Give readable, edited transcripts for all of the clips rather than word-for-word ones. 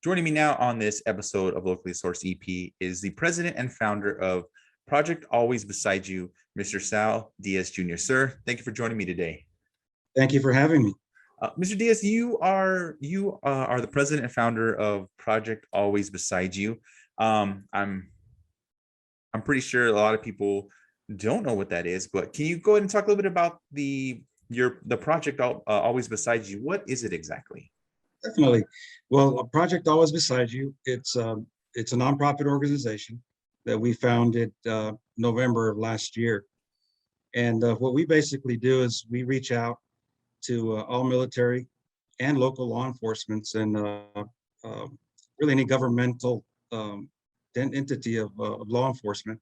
Joining me now on this episode of Locally Sourced EP is the president and founder of Project Always Beside You, Mr. Sal Diaz Jr. Sir, thank you for joining me today. Thank you for having me. Mr. Diaz, you are the president and founder of Project Always Beside You. I'm pretty sure a lot of people don't know what that is, but can you go ahead and talk a little bit about the project Always Beside You? What is it exactly? Definitely. Well, Project Always Beside You, it's a nonprofit organization that we founded November of last year. And what we basically do is we reach out to all military and local law enforcement and really any governmental entity of law enforcement.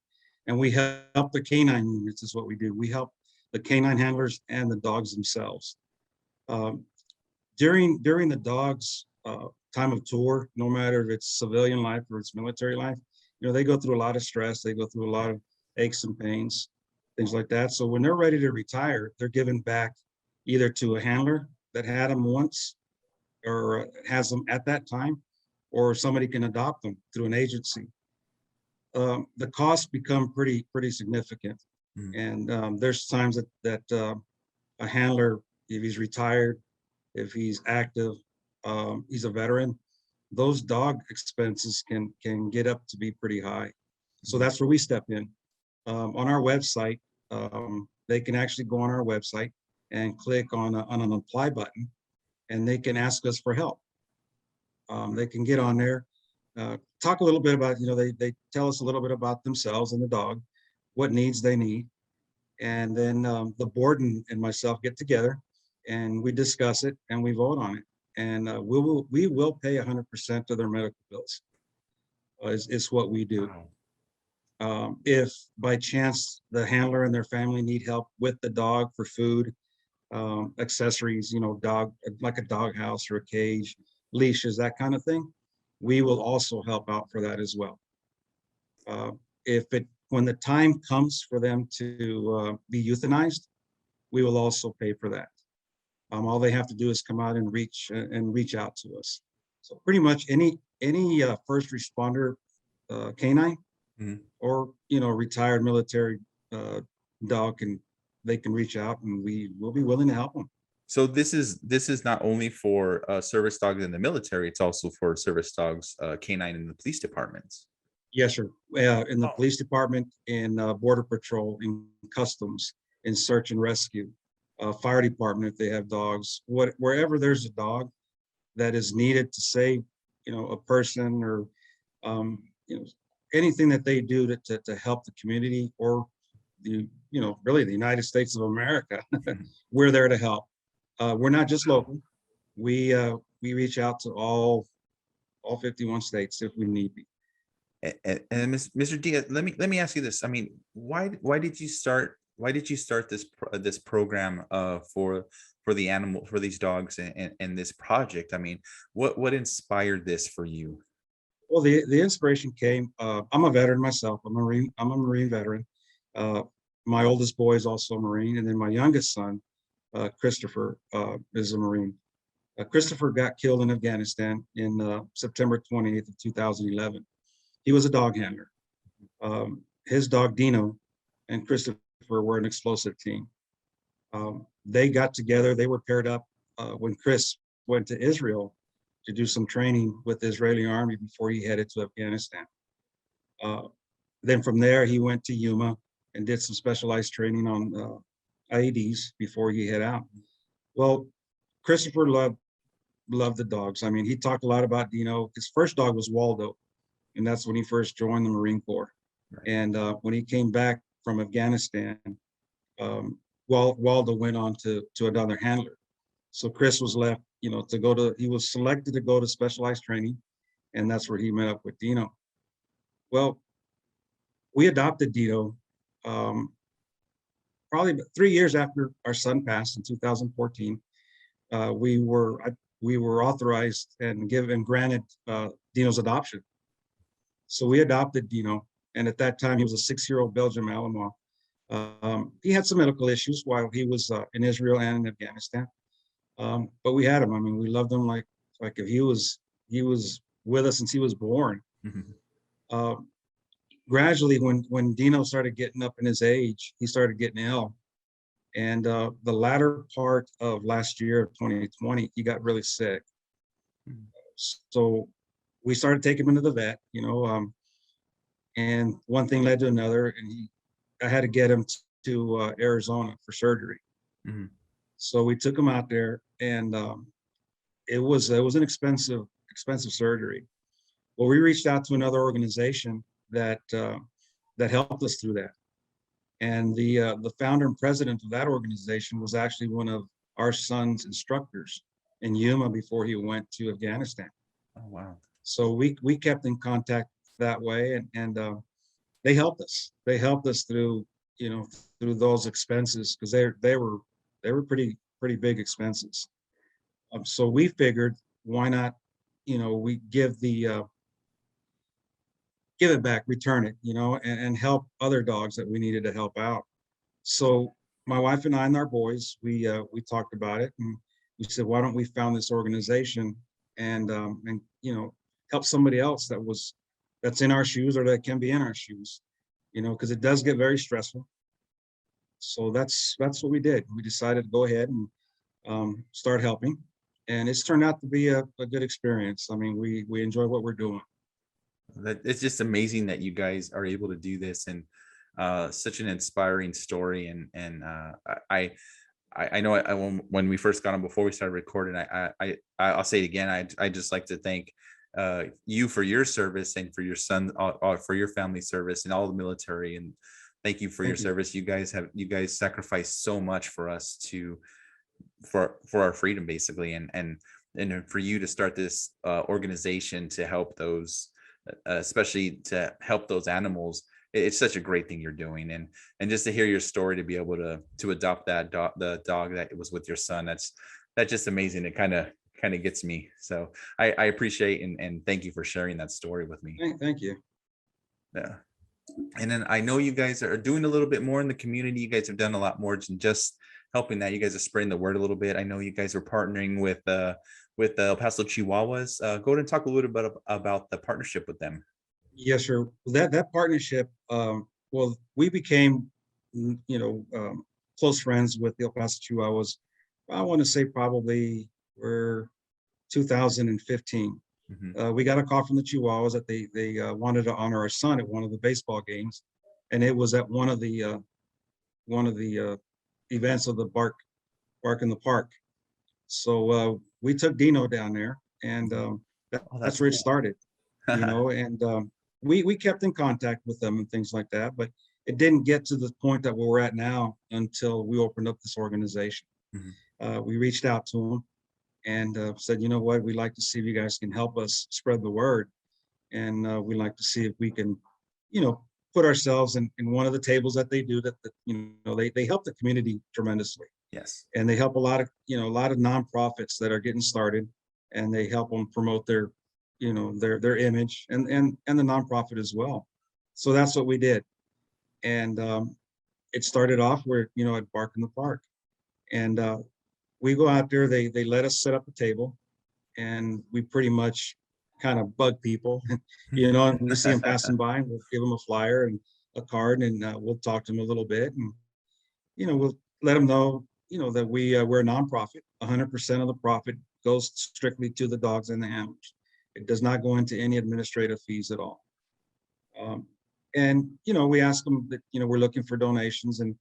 And we help the canine units is what we do. We help the canine handlers and the dogs themselves. During the dogs' time of tour, no matter if it's civilian life or it's military life, they go through a lot of stress. They go through a lot of aches and pains, things like that. So when they're ready to retire, they're given back either to a handler that had them once or has them at that time, or somebody can adopt them through an agency. The costs become pretty significant. Mm-hmm. And there's times that a handler, if he's retired, if he's active, he's a veteran, those dog expenses can get up to be pretty high. So that's where we step in. On our website, they can actually go on our website and click on an apply button, and they can ask us for help. They can get on there, talk a little bit about, they tell us a little bit about themselves and the dog, what needs they need. And then the board and myself get together and we discuss it and we vote on it. And we will pay 100% of their medical bills is what we do. Wow. If by chance the handler and their family need help with the dog for food, accessories, dog, like a dog house or a cage, leashes, that kind of thing, we will also help out for that as well. When the time comes for them to be euthanized, we will also pay for that. All they have to do is come out and reach out to us. So pretty much any first responder canine, mm-hmm. or retired military dog they can reach out and we will be willing to help them. So this is not only for service dogs in the military; it's also for service dogs canine in the police departments. Yes, sir. In the police department, in border patrol, in customs, in search and rescue. Fire department, if they have dogs, wherever there's a dog that is needed to save, a person or, anything that they do to help the community or really the United States of America, we're there to help. We're not just local. We reach out to all 51 states if we need be. And Mr. Diaz, let me ask you this. I mean, why did you start this program for these dogs and this project? I mean, what inspired this for you? Well, the inspiration came. I'm a veteran myself. I'm a Marine veteran. My oldest boy is also a Marine, and then my youngest son, Christopher, is a Marine. Christopher got killed in Afghanistan in September 28th of 2011. He was a dog handler. His dog Dino and Christopher were an explosive team. They got together. They were paired up when Chris went to Israel to do some training with the Israeli army before he headed to Afghanistan. Then from there, he went to Yuma and did some specialized training on IEDs before he head out. Well, Christopher loved the dogs. I mean, he talked a lot about Dino. His first dog was Waldo, and that's when he first joined the Marine Corps. Right. And when he came back from Afghanistan, Waldo went on to another handler. So Chris was left, he was selected to go to specialized training, and that's where he met up with Dino. Well, we adopted Dino probably 3 years after our son passed in 2014. We were authorized and granted Dino's adoption. So we adopted Dino, and at that time he was a 6-year-old Belgian Malinois. He had some medical issues while he was in Israel and in Afghanistan, but we had him. I mean, we loved him like if he was with us since he was born. Mhm. Uh, Gradually, when Dino started getting up in his age, he started getting ill. And the latter part of last year of 2020, he got really sick. Mhm. So we started taking him to the vet, and one thing led to another, and I had to get him to Arizona for surgery. Mhm. So we took him out there, and it was an expensive surgery. Well, we reached out to another organization that helped us through that, and the founder and president of that organization was actually one of our son's instructors in Yuma before he went to Afghanistan. Oh, wow. So we kept in contact that way, and they helped us. They helped us through through those expenses, because they were pretty big expenses. So we figured, why not, we give it back, return it, and help other dogs that we needed to help out. So my wife and I and our boys, we talked about it, and we said, why don't we found this organization, and help somebody else that's in our shoes, or that can be in our shoes, because it does get very stressful. So that's what we did. We decided to go ahead and start helping, and it's turned out to be a good experience. I mean, we enjoy what we're doing. That it's just amazing that you guys are able to do this, and such an inspiring story. And I know when we first got on before we started recording, I'll say it again. I just like to thank you for your service, and for your son, for your family service, and all the military. And thank you for your Thank you. service. You guys sacrificed so much for us for our freedom, basically. And for you to start this organization to help those, especially to help those animals. It's such a great thing you're doing. And just to hear your story, to be able to adopt that dog, the dog that was with your son, that's just amazing. It kind of gets me. So I appreciate and thank you for sharing that story with me. Thank you. Yeah. And then I know you guys are doing a little bit more in the community. You guys have done a lot more than just helping that. You guys are spreading the word a little bit. I know you guys are partnering with the El Paso Chihuahuas. Go ahead and talk a little bit about the partnership with them. Yes, sir. That partnership, well, we became, close friends with the El Paso Chihuahuas. I want to say probably we're 2015. Mhm. We got a call from the Chihuahuas that they wanted to honor our son at one of the baseball games, and it was at one of the events of the Bark in the Park. So we took Dino down there, and Oh, that's that's where it cool. started. And we kept in contact with them and things like that, but it didn't get to the point that we're at now until we opened up this organization. Mhm. We reached out to them and said, you know what, we'd like to see if you guys can help us spread the word, and we'd like to see if we can, put ourselves in one of the tables that they do, that they help the community tremendously, Yes. and they help a lot of nonprofits that are getting started, and they help them promote their image, and the nonprofit as well. So that's what we did, and it started off where, at Bark in the Park, and we go out there. They let us set up a table, and we pretty much kind of bug people, and we see them passing by, and we'll give them a flyer and a card, and we'll talk to them a little bit, and we'll let them know, that we're a nonprofit. 100% of the profit goes strictly to the dogs and the handlers. It does not go into any administrative fees at all. Um, and we ask them that, we're looking for donations, and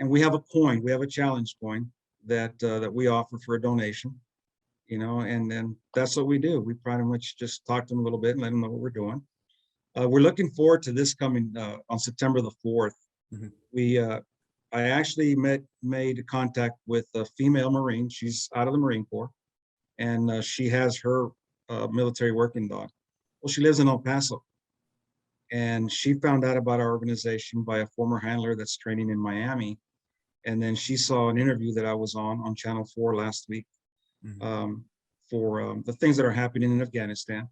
we have a coin. We have a challenge coin that we offer for a donation. And then that's what we do. We pretty much just talk to them a little bit and let them know what we're doing. We're looking forward to this coming on September the 4th. Mhm. I actually made contact with a female Marine. She's out of the Marine Corps, and she has her military working dog. Well, she lives in El Paso, and she found out about our organization by a former handler that's training in Miami. And then she saw an interview that I was on Channel 4 last week, Mhm. for the things that are happening in Afghanistan.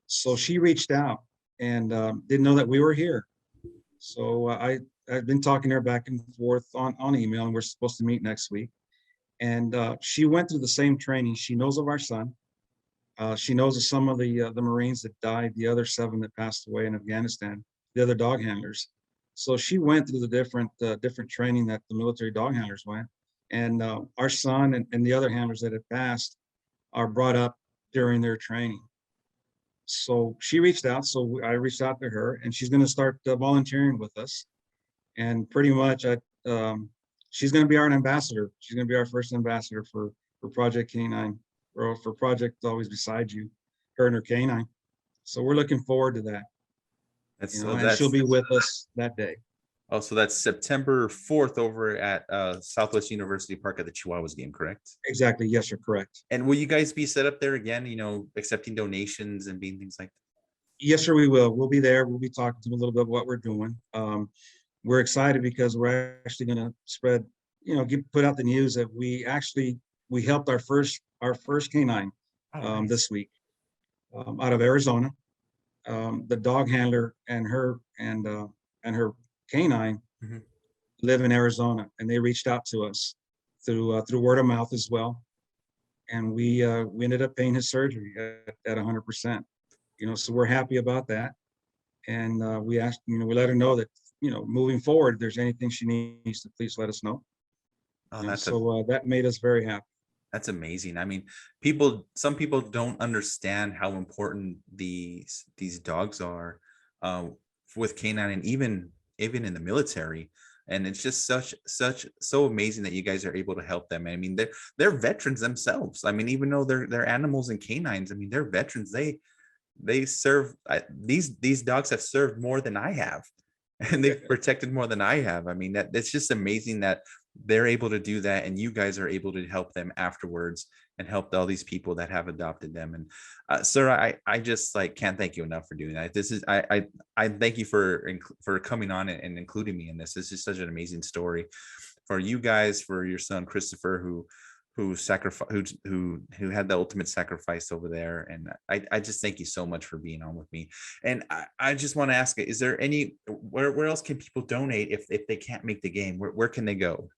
So she reached out, and didn't know that we were here. So I've been talking to her back and forth on email, and we're supposed to meet next week. And she went through the same training. She knows of our son. She knows of some of the Marines that died, the other 7 that passed away in Afghanistan, the other dog handlers. So she went through the different training that the military dog handlers went. And our son and the other handlers that had passed are brought up during their training. So she reached out. So I reached out to her, and she's going to start volunteering with us. And pretty much, she's going to be our ambassador. She's going to be our first ambassador for Project Canine, or for Project Always Beside You, her and her canine. So we're looking forward to that. That's You so know, and she'll be with us that day. oh, so that's September 4th over at Southwest University Park at the Chihuahuas game, correct? Exactly. Yes, you're correct. And will you guys be set up there again, accepting donations and being things like that? Yes, sir, we will. We'll be there. We'll be talking to them a little bit about what we're doing. We're excited because we're actually going to spread, put out the news that we helped our first canine Oh, nice. this week out of Arizona. The dog handler and her canine Mhm. live in Arizona, and they reached out to us through word of mouth as well. And we ended up paying his surgery at 100%. So we're happy about that. And we asked, we let her know that, moving forward, if there's anything she needs to please let us know. Oh, So that made us very happy. that's amazing. I mean, some people don't understand how important these dogs are with canine, and even in the military. And it's just so amazing that you guys are able to help them. I mean, they're veterans themselves. I mean, even though they're animals and canines, I mean, they're veterans. They serve, these dogs have served more than I have, and they've protected more than I have. I mean, it's just amazing that they're able to do that, and you guys are able to help them afterwards and help all these people that have adopted them. And sir, I just can't thank you enough for doing that. This is I thank you for coming on and including me in this. This is such an amazing story for you guys, for your son Christopher, who sacrificed, who had the ultimate sacrifice over there. And I just thank you so much for being on with me. And I just want to ask, is there where else can people donate if they can't make the game? Where can they go?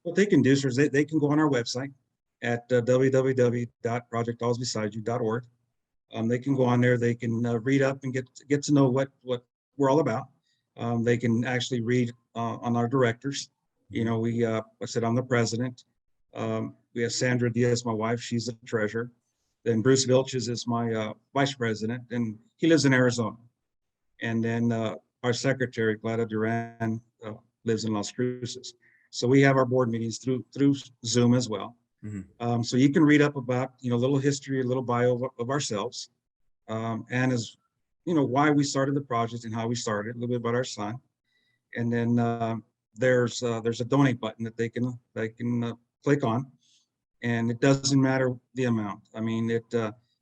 What they can do is they can go on our website at www.projectalwaysbesideyou.org. They can go on there. They can read up and get to know what we're all about. They can actually read on our directors. I said I'm the president. We have Sandra Diaz, my wife. She's the treasurer. Then Bruce Vilches is my vice president, and he lives in Arizona. And then our secretary, Glada Duran, lives in Las Cruces. So we have our board meetings through Zoom as well. Mhm. So you can read up about, a little history, a little bio of ourselves, and as why we started the project and how we started, a little bit about our son. And then there's a donate button that they can click on, and it doesn't matter the amount. I mean,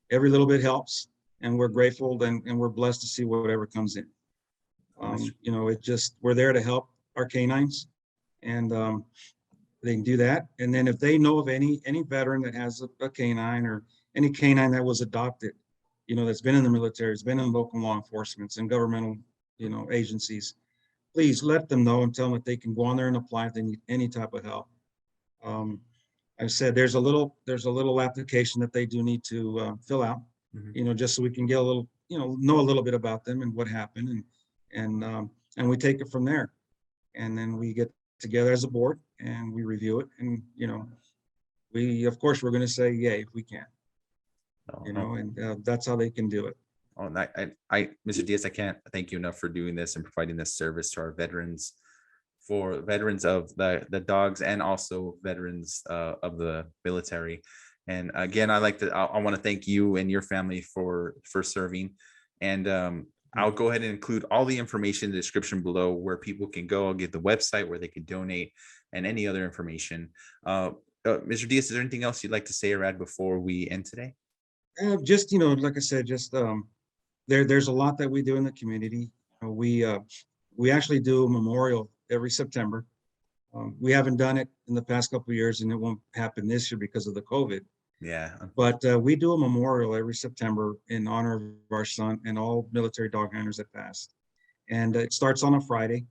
every little bit helps, and we're grateful and we're blessed to see whatever comes in. We're there to help our canines, and they can do that. And then if they know of any veteran that has a canine, or any canine that was adopted, that's been in the military, has been in local law enforcement and governmental, agencies, please let them know and tell them that they can go on there and apply if they need any type of help. I said there's a little application that they do need to fill out, Mhm. just so we can get a little, know a little bit about them and what happened, and we take it from there. And then we get together as a board and we review it, and of course we're going to say yay if we can, No. and that's how they can do it. Oh, and Mr. Diaz, I can't thank you enough for doing this and providing this service to our veterans, for veterans of the dogs, and also veterans of the military. And again, I want to thank you and your family for serving. And I'll go ahead and include all the information in the description below where people can go. I'll give the website where they can donate and any other information. Mr. Diaz, is there anything else you'd like to say or add before we end today? Just like I said, just there's a lot that we do in the community. We actually do a memorial every September. We haven't done it in the past couple of years, and it won't happen this year because of the COVID. Yeah. But we do a memorial every September in honor of our son and all military dog handlers that passed. And it starts on a Friday,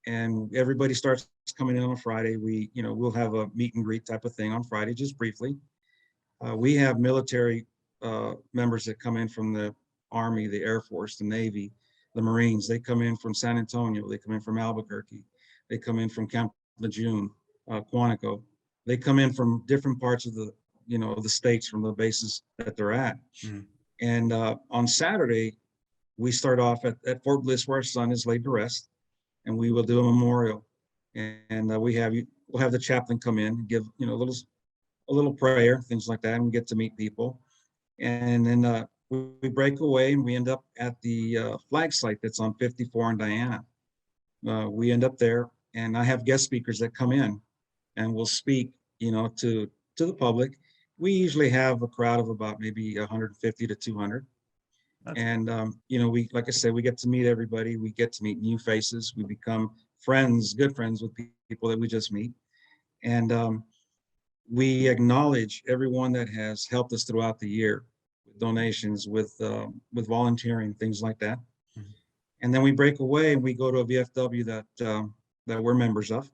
and everybody starts coming in on a Friday. We'll have a meet and greet type of thing on Friday, just briefly. We have military members that come in from the Army, the Air Force, the Navy, the Marines. They come in from San Antonio. They come in from Albuquerque. They come in from Camp Lejeune, Quantico. They come in from different parts of the, the states, from the bases that they're at. Mhm. And on Saturday, we start off at Fort Bliss, where our son is laid to rest, and we will do a memorial. And we'll have the chaplain come in and give a little prayer, things like that, and we get to meet people. And then we break away and we end up at the flag site that's on 54 in Diana. We end up there, and I have guest speakers that come in and will speak, to the public. We usually have a crowd of about maybe 150 to 200. That's And we, like I said, we get to meet everybody. We get to meet new faces. We become friends, good friends with people that we just meet. And we acknowledge everyone that has helped us throughout the year with donations, with volunteering, things like that. Mhm. And then we break away and we go to a VFW that we're members of.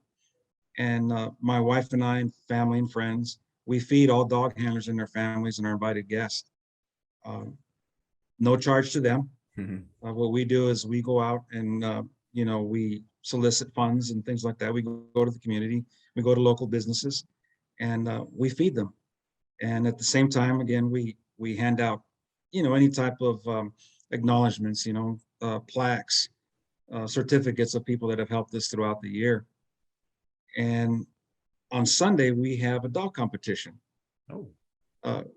And my wife and I, and family and friends, we feed all dog handlers and their families and our invited guests. No charge to them. Mhm. What we do is we go out and we solicit funds and things like that. We go to the community, we go to local businesses, and we feed them. And at the same time, again, we hand out any type of acknowledgments, plaques, certificates of people that have helped us throughout the year. And on Sunday we have a dog competition. Oh,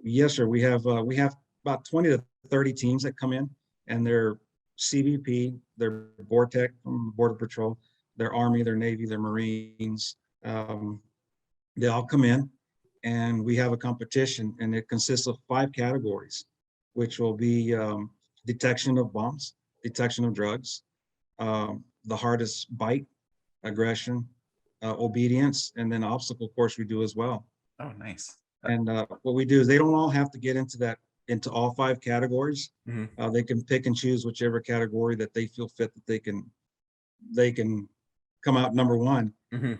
Yes, sir. We have about 20 to 30 teams that come in, and they're CBP, they're Bortec from Border Patrol, they're Army, they're Navy, they're Marines. They all come in, and we have a competition, and it consists of 5 categories, which will be detection of bombs, detection of drugs, the hardest bite, aggression, obedience, and then obstacle course we do as well. oh, nice. And what we do is they don't all have to get into all 5 categories. Mhm. They can pick and choose whichever category that they feel fit that they can come out number 1. Mhm.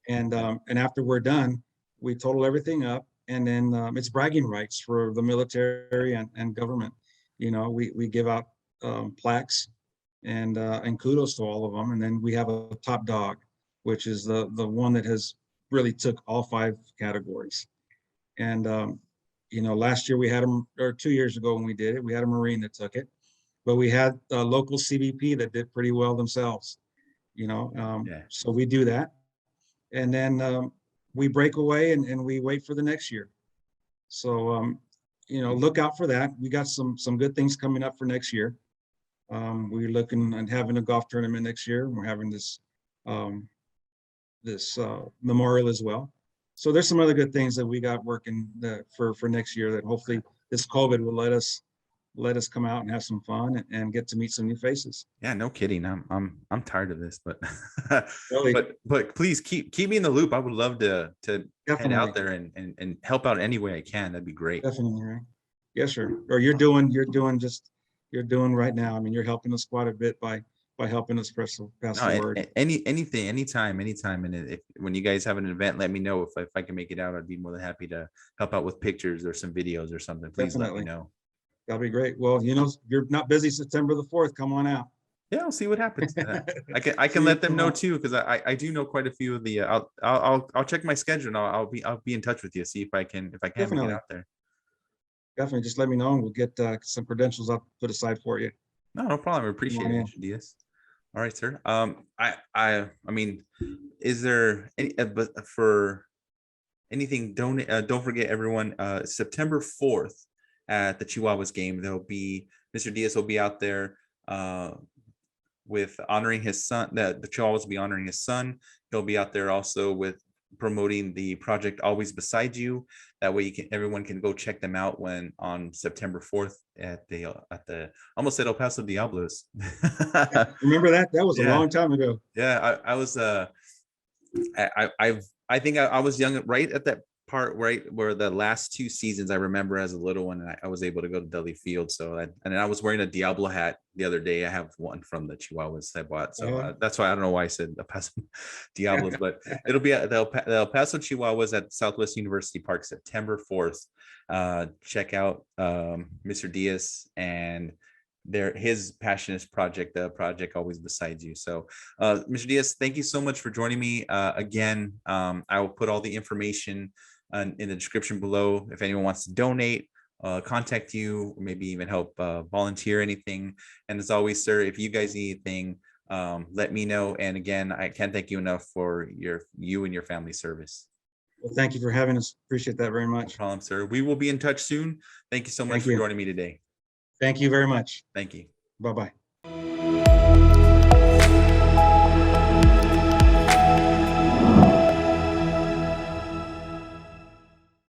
And after we're done, we total everything up, and then it's bragging rights for the military and government. We give out plaques and kudos to all of them, and then we have a top dog, which is the one that has really took all 5 categories. And last year we had them, or 2 years ago when we did it, we had a Marine that took it, but we had a local CBP that did pretty well themselves. Yeah. So we do that, and then we break away and we wait for the next year. So look out for that. We got some good things coming up for next year. We're looking and having a golf tournament next year. We're having this memorial as well. So there's some other good things that we got working for next year, that hopefully this COVID will let us come out and have some fun and get to meet some new faces. Yeah, no kidding. I'm tired of this, but Really, but please keep me in the loop. I would love to head definitely, out there and help out any way I can. That'd be great. definitely, right? Yes, sir. Or you're doing right now. I mean, you're helping us quite a bit by helping us pass No, the word. anything, anytime. And if when you guys have an event, let me know if I can make it out. I'd be more than happy to help out with pictures or some videos or something. Please let me Definitely. know. That'll be great. Well, you're not busy September the 4th. Come on out. Yeah, I'll see what happens. I See can you let them know tomorrow. too, because I do know quite a few of the. I'll check my schedule and I'll be in touch with you. See if I can make it Definitely. out there. Definitely. Just let me know and we'll get some credentials up put aside for you. No problem. I Come appreciate on it, in. Mr. Diaz. All right, sir. I mean, is there any but for anything? Don't forget, everyone. September 4th at the Chihuahuas game, there'll be Mr. Diaz will be out there with honoring his son. The Chihuahuas will be honoring his son. He'll be out there also with promoting the project Always Beside You. That way everyone can go check them out when on September 4th at the almost at El Paso Diablos. Remember that? That was a Yeah. long time ago. Yeah, I was I think I was young right at that part right where the last 2 seasons I remember as a little one, and I was able to go to Dudley Field. So and I was wearing a Diablo hat the other day. I have one from the Chihuahuas I bought. So that's why I don't know why I said El Paso Diablos, but it'll be at the El Paso Chihuahuas at Southwest University Park, September 4th. Check out Mr. Diaz and his passionate project, the project Always Beside You. So Mr. Diaz, thank you so much for joining me again. I will put all the information in the description below. If anyone wants to donate, contact you, maybe even help volunteer anything. And as always, sir, if you guys need anything, let me know. And again, I can't thank you enough for you and your family service. Well, thank you for having us. Appreciate that very much. No problem, sir. We will be in touch soon. Thank you so much for joining me today. Thank you very much. Thank you. Bye-bye.